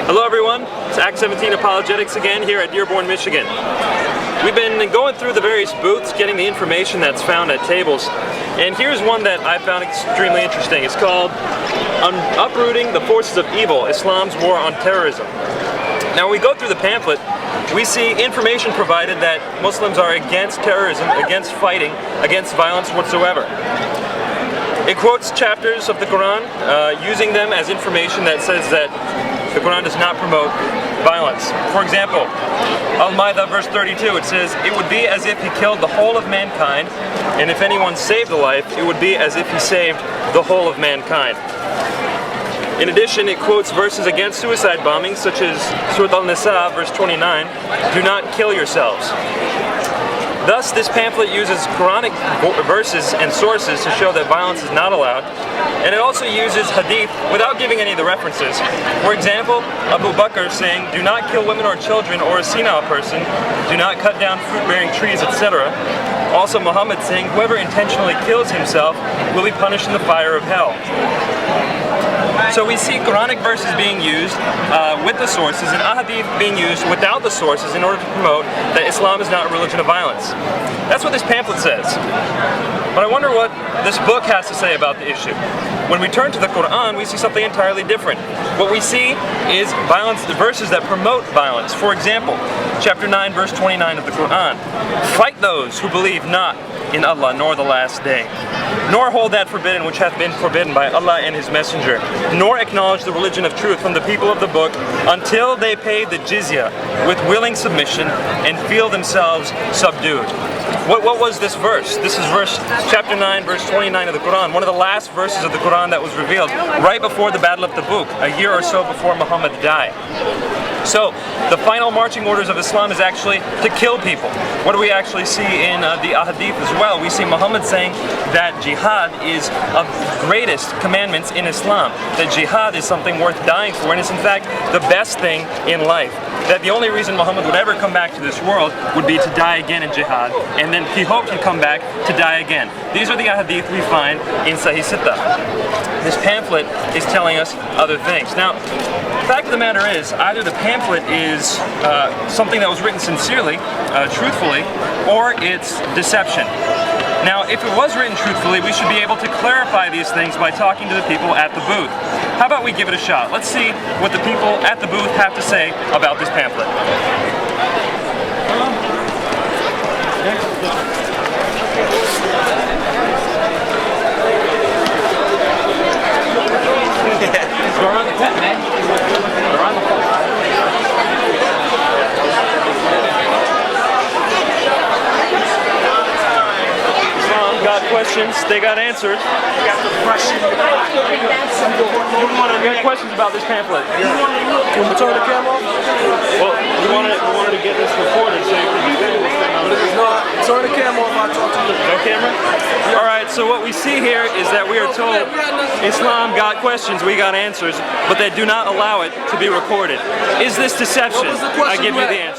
Hello everyone, it's TzEt6Vyta Apologetics again here at Dearborn, Michigan. We've been going through the various booths, getting the information that's found at tables, and here's one that I found extremely interesting. It's called Uprooting the Forces of Evil, Islam's War on Terrorism. Now when we go through the pamphlet, we see information provided that Muslims are against terrorism, against fighting, against violence whatsoever. It quotes chapters of the Quran, using them as information that says that the Quran does not promote violence. For example, Al-Ma'idah verse 32, it says, "It would be as if he killed the whole of mankind, and if anyone saved a life, it would be as if he saved the whole of mankind." In addition, it quotes verses against suicide bombings, such as Surah Al-Nisa verse 29, "Do not kill yourselves." Thus, this pamphlet uses Quranic verses and sources to show that violence is not allowed, and it also uses hadith without giving any of the references. For example, Abu Bakr saying, "Do not kill women or children or a senile person, do not cut down fruit-bearing trees, etc." Also Muhammad saying, "Whoever intentionally kills himself will be punished in the fire of hell." So we see Quranic verses being used with the sources and ahadith being used without the sources in order to promote that Islam is not a religion of violence. That's what this pamphlet says. But I wonder what this book has to say about the issue. When we turn to the Quran, we see something entirely different. What we see is violence, the verses that promote violence. For example, chapter 9, verse 29 of the Quran. "Fight those who believe not in Allah nor the last day, nor hold that forbidden which hath been forbidden by Allah and His Messenger, nor acknowledge the religion of truth from the people of the book until they pay the jizya with willing submission and feel themselves subdued." What was this verse? This is chapter 9, verse 29 of the Quran, one of the last verses of the Quran that was revealed right before the Battle of Tabuk, a year or so before Muhammad died. So, the final marching orders of Islam is actually to kill people. What do we actually see in the ahadith as well? We see Muhammad saying that jihad is of the greatest commandments in Islam. That jihad is something worth dying for, and it's in fact the best thing in life. That the only reason Muhammad would ever come back to this world would be to die again in jihad, and then he hoped he'd come back to die again. These are the ahadith we find in Sahih Sitta. This pamphlet is telling us other things. Now, the fact of the matter is, either the pamphlet is something that was written sincerely, truthfully, or it's deception. Now, if it was written truthfully, we should be able to clarify these things by talking to the people at the booth. How about we give it a shot? Let's see what the people at the booth have to say about this pamphlet. We're on the pet, man. We're on the phone. Got questions, they got answers. You got the question. You got questions about this pamphlet? Can we turn the camera off? Well, you wanted to get this recorded so you can do this thing on the No, turn the camera off, I'll talk to you. No camera? Alright, so what we see here is that we are told Islam got questions, we got answers, but they do not allow it to be recorded. Is this deception? I give you the answer.